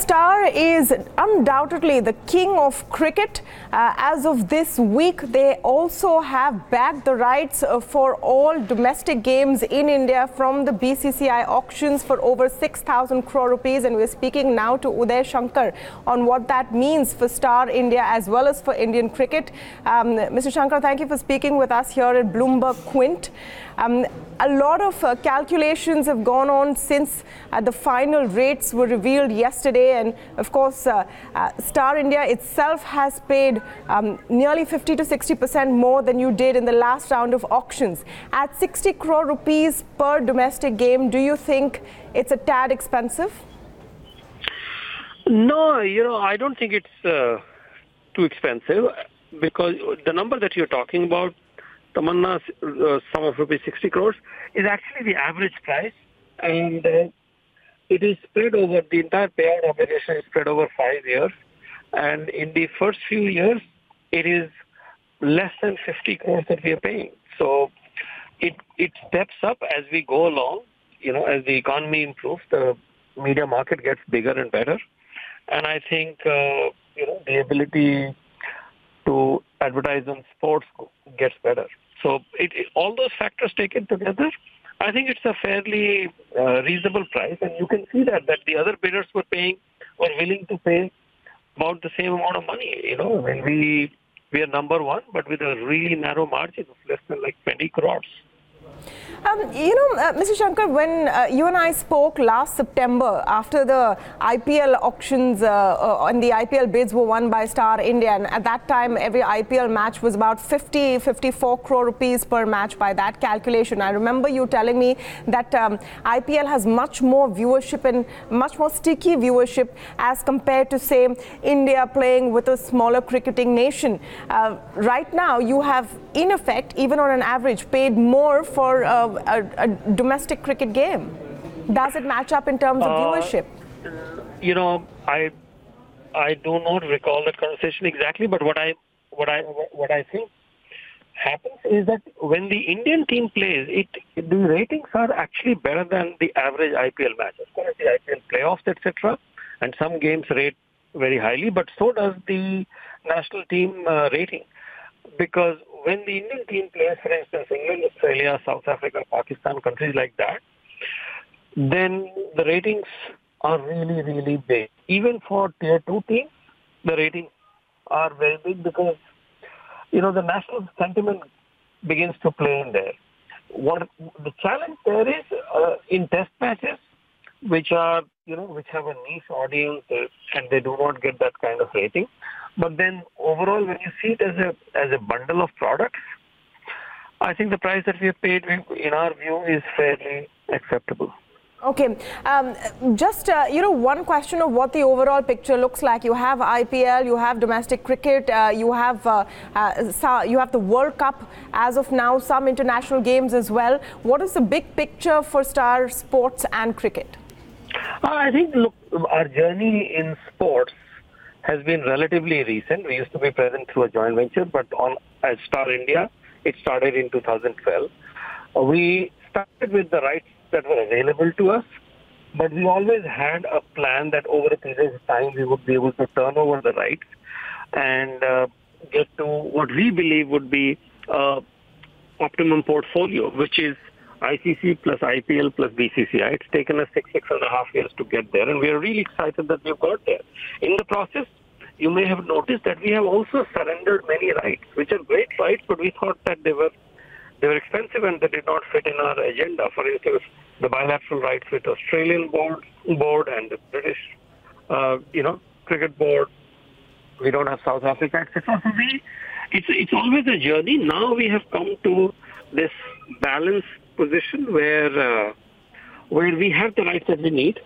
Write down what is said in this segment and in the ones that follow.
Star is undoubtedly the king of cricket. As of this week, they also have bagged the rights for all domestic games in India from the BCCI auctions for over 6,000 crore rupees. And we're speaking now to Uday Shankar on what that means for Star India as well as for Indian cricket. Mr. Shankar, thank you for speaking with us here at Bloomberg Quint. A lot of calculations have gone on since the final rates were revealed yesterday, and of course Star India itself has paid nearly 50 to 60% more than you did in the last round of auctions. At 60 crore rupees per domestic game, do you think it's a tad expensive? No, I don't think it's too expensive, because the number that you're talking about, Tamanna's sum of rupees 60 crores, is actually the average price, and it is spread over the entire payout obligation is spread over 5 years, and in the first few years, it is less than 50 crores that we are paying. So it steps up as we go along. As the economy improves, the media market gets bigger and better, and I think the ability to advertise on sports gets better. So all those factors taken together, I think it's a fairly reasonable price, and you can see that the other bidders were willing to pay about the same amount of money. When we are number one, but with a really narrow margin of less than like 20 crores. Mr. Shankar, when you and I spoke last September after the IPL auctions and the IPL bids were won by Star India, and at that time every IPL match was about 54 crore rupees per match by that calculation. I remember you telling me that IPL has much more viewership and much more sticky viewership as compared to, say, India playing with a smaller cricketing nation. Right now you have, in effect, even on an average, paid more for a domestic cricket game. Does it match up in terms of viewership? I do not recall that conversation exactly, but what I think happens is that when the Indian team plays, the ratings are actually better than the average IPL match. Of course, the IPL playoffs, etc., and some games rate very highly, but so does the national team rating. Because when the Indian team plays, for instance, England, Australia, South Africa, Pakistan, countries like that, then the ratings are really, really big. Even for tier 2 teams, the ratings are very big because, the national sentiment begins to play in there. What the challenge there is in test matches, which have a niche audience and they do not get that kind of rating. But then overall, when you see it as a bundle of products, I think the price that we have paid, in our view, is fairly acceptable. Okay, just one question of what the overall picture looks like. You have IPL, you have domestic cricket, you have the World Cup as of now, some international games as well. What is the big picture for Star Sports and cricket? I think, look, our journey in sports has been relatively recent. We used to be present through a joint venture, but as Star India, it started in 2012. We started with the rights that were available to us, but we always had a plan that over a period of time we would be able to turn over the rights and get to what we believe would be optimum portfolio, which is ICC plus IPL plus BCCI. It's taken us 6.5 years to get there, and we are really excited that we've got there. In the process, you may have noticed that we have also surrendered many rights, which are great rights, but we thought that they were expensive and they did not fit in our agenda. For instance, the bilateral rights with Australian board and the British, cricket board. We don't have South Africa, etc. So it's always a journey. Now we have come to this balanced position where we have the rights that we need,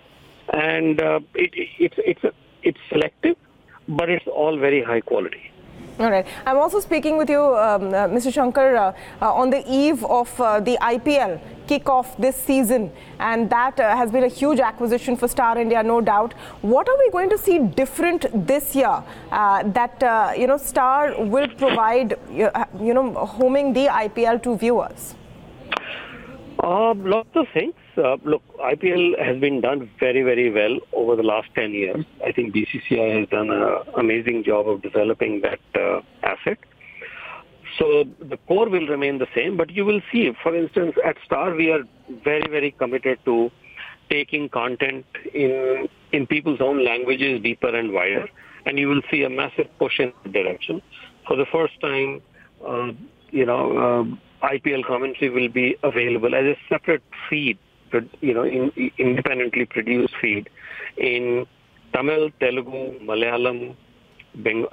and it's selective, but it's all very high quality. All right. I'm also speaking with you, Mr. Shankar, on the eve of the IPL kickoff this season, and that has been a huge acquisition for Star India, no doubt. What are we going to see different this year that Star will provide, homing the IPL to viewers? Lots of things. look, IPL has been done very, very well over the last 10 years. I think BCCI has done an amazing job of developing that asset. So the core will remain the same, but you will see, for instance, at Star, we are very, very committed to taking content in people's own languages deeper and wider, and you will see a massive push in that direction. For the first time, IPL commentary will be available as a separate feed, independently produced feed in Tamil, Telugu, Malayalam,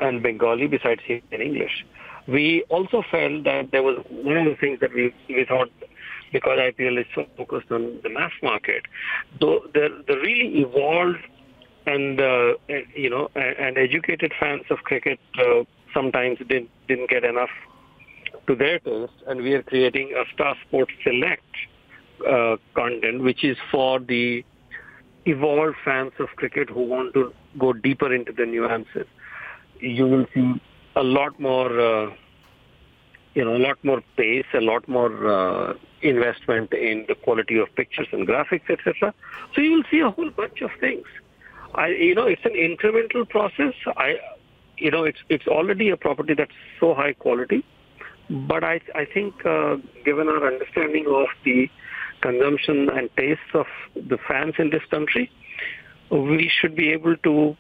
and Bengali, besides in English. We also felt that there was one of the things that we thought, because IPL is so focused on the mass market, though the really evolved and educated fans of cricket sometimes didn't get enough to their taste, and we are creating a Star Sports Select content, which is for the evolved fans of cricket who want to go deeper into the nuances. You will see a lot more pace, a lot more investment in the quality of pictures and graphics, etc. So you will see a whole bunch of things. It's an incremental process. It's already a property that's so high quality, but I think given our understanding of the consumption and tastes of the fans in this country, we should be able to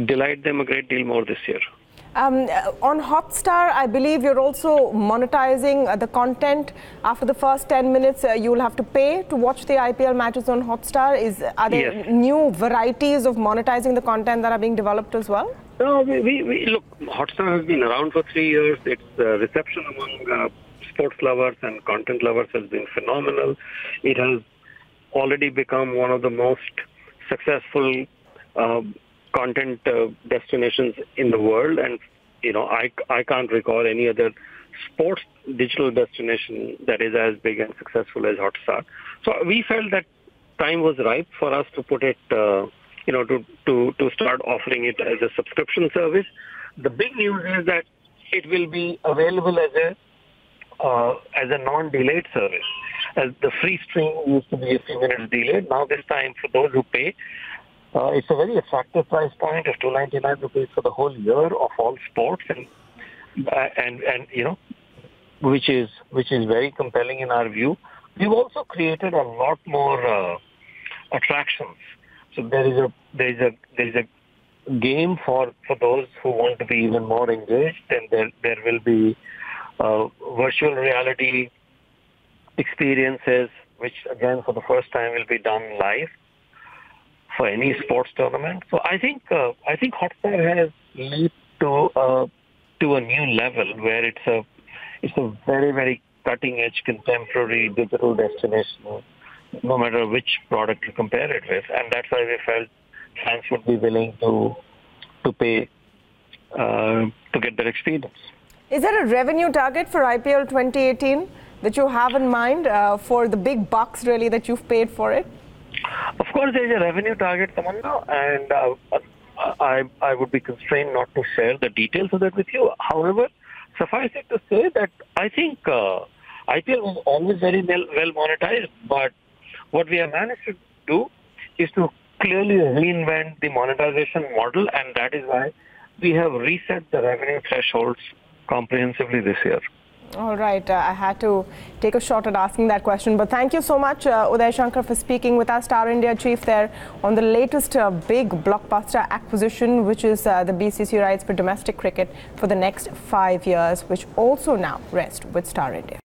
delight them a great deal more this year. On Hotstar, I believe you're also monetizing the content. After the first 10 minutes, you will have to pay to watch the IPL matches on Hotstar. Are there Yes. new varieties of monetizing the content that are being developed as well? No, we look, Hotstar has been around for 3 years. Its reception among sports lovers and content lovers has been phenomenal. It has already become one of the most successful content destinations in the world, and I can't recall any other sports digital destination that is as big and successful as Hotstar. So we felt that time was ripe for us to put it, to start offering it as a subscription service. The big news is that it will be available as a non-delayed service. As the free stream used to be a few minutes delayed, now this time for those who pay, it's a very attractive price point of 299 rupees for the whole year of all sports, and which is very compelling in our view. We've also created a lot more attractions. So there is a game for those who want to be even more engaged, and there will be virtual reality experiences, which again for the first time will be done live for any sports tournament. So I think Hotstar has leaped to a new level where it's a very, very cutting edge contemporary digital destination, no matter which product you compare it with, and that's why we felt fans would be willing to pay to get that experience. Is there a revenue target for IPL 2018 that you have in mind for the big bucks really that you've paid for it? Of course, there is a revenue target, Tamanna, and I would be constrained not to share the details of that with you. However, suffice it to say that I think IPL was always very well monetized, but what we have managed to do is to clearly reinvent the monetization model, and that is why we have reset the revenue thresholds comprehensively this year. All right, I had to take a shot at asking that question, but thank you so much, Uday Shankar, for speaking with us, Star India chief there, on the latest big blockbuster acquisition, which is the BCCI rights for domestic cricket for the next 5 years, which also now rest with Star India.